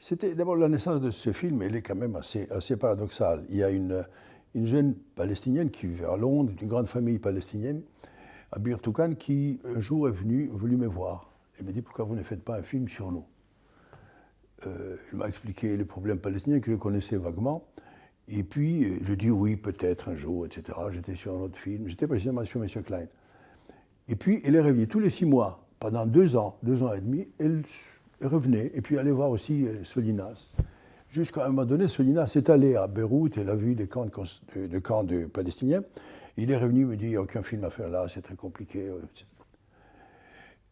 C'était d'abord la naissance de ce film, elle est quand même assez paradoxale. Il y a une jeune Palestinienne qui vit à Londres, d'une grande famille palestinienne, à Bir Toukan, qui un jour est voulu me voir. Elle m'a dit pourquoi vous ne faites pas un film sur nous. Elle m'a expliqué les problèmes palestiniens que je connaissais vaguement. Et puis, je dis oui, peut-être un jour, etc. J'étais sur un autre film, j'étais précisément sur M. Klein. Et puis, elle est revenue tous les 6 mois, pendant 2 ans et demi, elle revenait, et puis allait voir aussi Solinas. Jusqu'à un moment donné, Solinas est allé à Beyrouth, elle a vu des camps de Palestiniens. Il est revenu, il me dit, il n'y a aucun film à faire là, c'est très compliqué.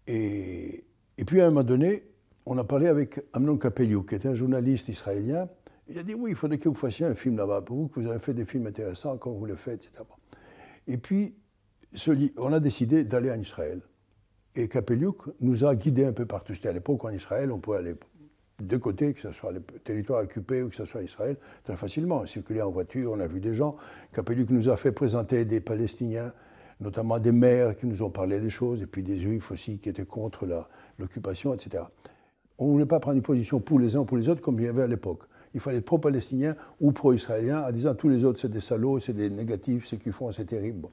Et puis, à un moment donné, on a parlé avec Amnon Kapeliou, qui était un journaliste israélien. Il a dit, oui, il faudrait que vous fassiez un film là-bas, pour vous, que vous avez fait des films intéressants, comme vous le faites, etc. Et puis, on a décidé d'aller en Israël. Et Kapeliuk nous a guidés un peu partout. C'était à l'époque en Israël, on pouvait aller de deux côtés, que ce soit les territoires occupés ou que ce soit Israël, très facilement. On circulait en voiture, on a vu des gens. Kapeliuk nous a fait présenter des Palestiniens, notamment des maires qui nous ont parlé des choses, et puis des Juifs aussi qui étaient contre l'occupation, etc. On ne voulait pas prendre une position pour les uns ou pour les autres comme il y avait à l'époque. Il fallait être pro-palestinien ou pro-israélien, en disant tous les autres c'est des salauds, c'est des négatifs, ce qu'ils font c'est terrible. Bon.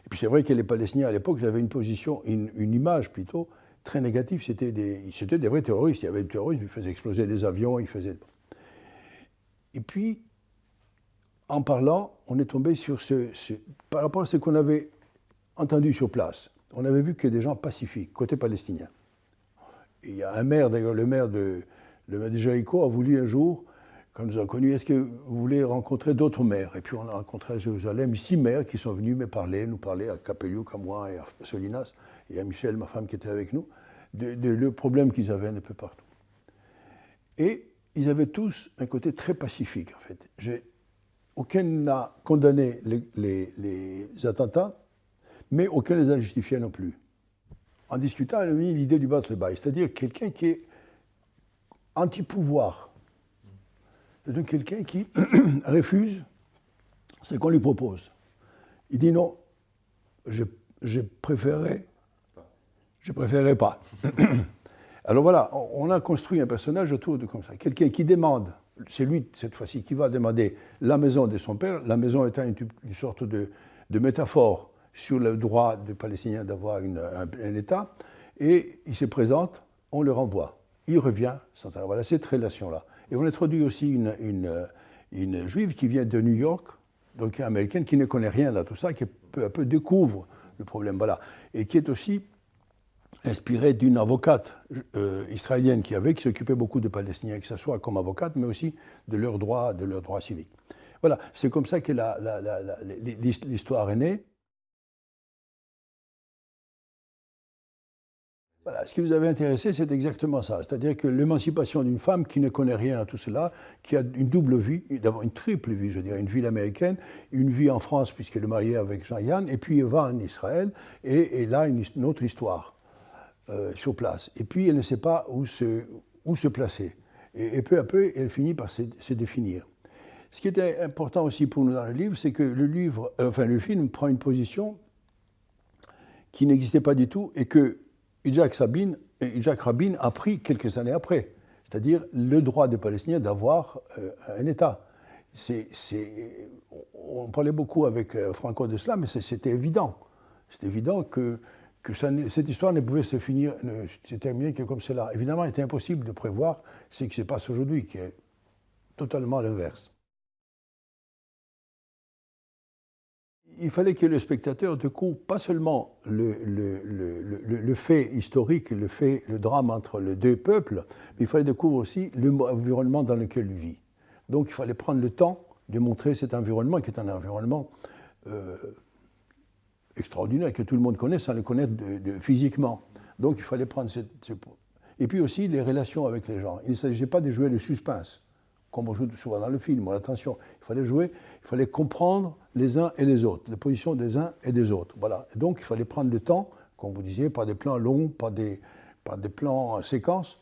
Et puis c'est vrai que les Palestiniens à l'époque avaient une position, une image plutôt très négative. C'était des vrais terroristes. Il y avait des terroristes, ils faisaient exploser des avions, ils faisaient. Et puis, en parlant, on est tombé sur par rapport à ce qu'on avait entendu sur place. On avait vu que des gens pacifiques, côté palestinien. Et il y a un maire, d'ailleurs, le maire de Jéricho a voulu un jour, quand nous avons connus, est-ce que vous voulez rencontrer d'autres maires? Et puis on a rencontré à Jérusalem 6 maires qui sont venus nous parler à Kapeliuk, à moi et à Solinas, et à Michel, ma femme qui était avec nous, le problème qu'ils avaient un peu partout. Et ils avaient tous un côté très pacifique, en fait. Aucun n'a condamné les attentats, mais aucun ne les a justifiés non plus. En discutant, on a mis l'idée du Bat-le-Baï, c'est-à-dire quelqu'un qui est anti-pouvoir. C'est quelqu'un qui refuse ce qu'on lui propose. Il dit non, je préférerais pas. Alors voilà, on a construit un personnage autour de comme ça. Quelqu'un qui demande, c'est lui cette fois-ci qui va demander la maison de son père, la maison étant une sorte de métaphore sur le droit des Palestiniens d'avoir un État, et il se présente, on le renvoie. Il revient, voilà cette relation-là. Et on introduit aussi une juive qui vient de New York, donc américaine, qui ne connaît rien à tout ça, qui peu à peu découvre le problème, voilà. Et qui est aussi inspirée d'une avocate israélienne qui s'occupait beaucoup de Palestiniens, que ce soit comme avocate, mais aussi de leurs droits civiques. Voilà, c'est comme ça que l'histoire est née. Voilà, ce qui vous avait intéressé, c'est exactement ça. C'est-à-dire que l'émancipation d'une femme qui ne connaît rien à tout cela, qui a une double vie, d'abord une triple vie, je dirais, une vie américaine, une vie en France, puisqu'elle est mariée avec Jean-Yann, et puis elle va en Israël, et là, une autre histoire sur place. Et puis, elle ne sait pas où se placer. Et peu à peu, elle finit par se définir. Ce qui était important aussi pour nous dans le livre, c'est que le film prend une position qui n'existait pas du tout, et que Yitzhak Rabin a pris quelques années après, c'est-à-dire le droit des Palestiniens d'avoir un État. On parlait beaucoup avec Franco de cela, mais c'était évident. C'était évident que cette histoire ne pouvait se terminer que comme cela. Évidemment, il était impossible de prévoir ce qui se passe aujourd'hui, qui est totalement l'inverse. Il fallait que le spectateur découvre pas seulement le fait historique, le drame entre les deux peuples, mais il fallait découvrir aussi l'environnement dans lequel il vit. Donc il fallait prendre le temps de montrer cet environnement, qui est un environnement extraordinaire, que tout le monde connaît sans le connaître physiquement. Donc il fallait prendre Et puis aussi les relations avec les gens. Il ne s'agissait pas de jouer le suspense, comme on joue souvent dans le film, attention. Il fallait comprendre les uns et les autres, les positions des uns et des autres. Voilà. Et donc il fallait prendre le temps, comme vous disiez, par des plans longs, par des plans en séquence,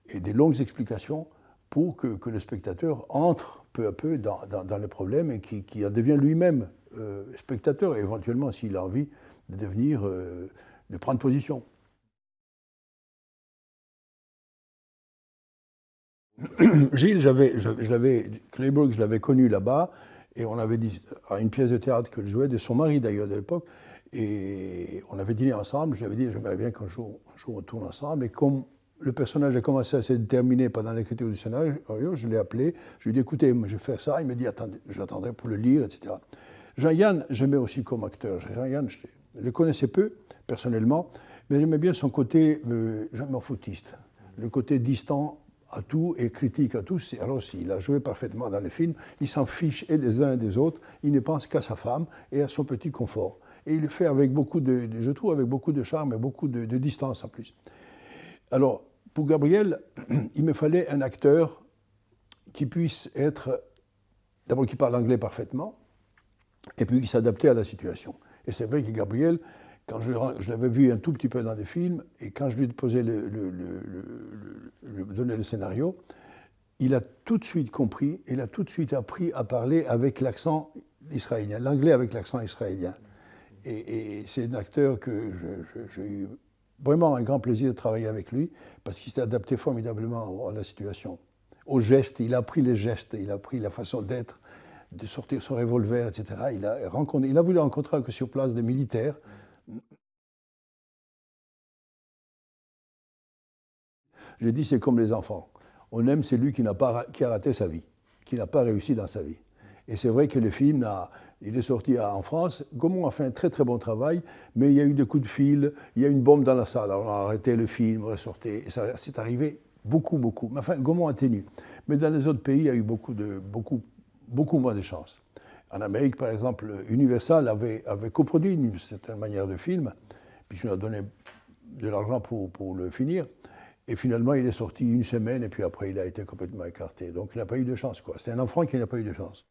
et des longues explications pour que le spectateur entre peu à peu dans le problème et qui devient lui-même spectateur, et éventuellement, s'il a envie, de prendre position. Gilles, Clayburgh, je l'avais connu là-bas, et on avait dit, à une pièce de théâtre que je jouais, de son mari d'ailleurs de l'époque, et on avait dîné ensemble, je lui avais dit, j'aimerais bien qu'un jour on tourne ensemble, et comme le personnage a commencé à se déterminer pendant l'écriture du scénario, je l'ai appelé, je lui ai dit, écoutez, moi, je vais faire ça, il m'a dit, attendez, j'attendrai pour le lire, etc. Jean-Yann, j'aimais aussi comme acteur. Jean-Yann, je le connaissais peu, personnellement, mais j'aimais bien son côté, je m'en foutiste, le côté distant à tout et critique à tous. Alors, il a joué parfaitement dans le film, il s'en fiche et des uns et des autres, il ne pense qu'à sa femme et à son petit confort. Et il le fait avec beaucoup je trouve, avec beaucoup de charme et beaucoup de distance en plus. Alors, pour Gabriel, il me fallait un acteur qui puisse être, d'abord qui parle anglais parfaitement, et puis qui s'adaptait à la situation. Et c'est vrai que Gabriel, quand je l'avais vu un tout petit peu dans des films, et quand je lui posais donnais le scénario, il a tout de suite compris, il a tout de suite appris à parler avec l'accent israélien, l'anglais avec l'accent israélien. Et c'est un acteur que j'ai eu vraiment un grand plaisir de travailler avec lui, parce qu'il s'est adapté formidablement à la situation. Aux gestes, il a appris les gestes, il a appris la façon d'être, de sortir son revolver, etc. Il a voulu rencontrer que sur place des militaires. J'ai dit, c'est comme les enfants. On aime celui qui a raté sa vie, qui n'a pas réussi dans sa vie. Et c'est vrai que le film, il est sorti en France. Gaumont a fait un très très bon travail, mais il y a eu des coups de fil, il y a eu une bombe dans la salle. Alors on a arrêté le film, on est sorti. Et ça c'est arrivé beaucoup. Mais enfin, Gaumont a tenu. Mais dans les autres pays, il y a eu beaucoup moins de chance. En Amérique, par exemple, Universal avait coproduit une certaine manière de film, puis on a donné de l'argent pour le finir. Et finalement, il est sorti une semaine, et puis après, il a été complètement écarté. Donc, il n'a pas eu de chance, quoi. C'est un enfant qui n'a pas eu de chance.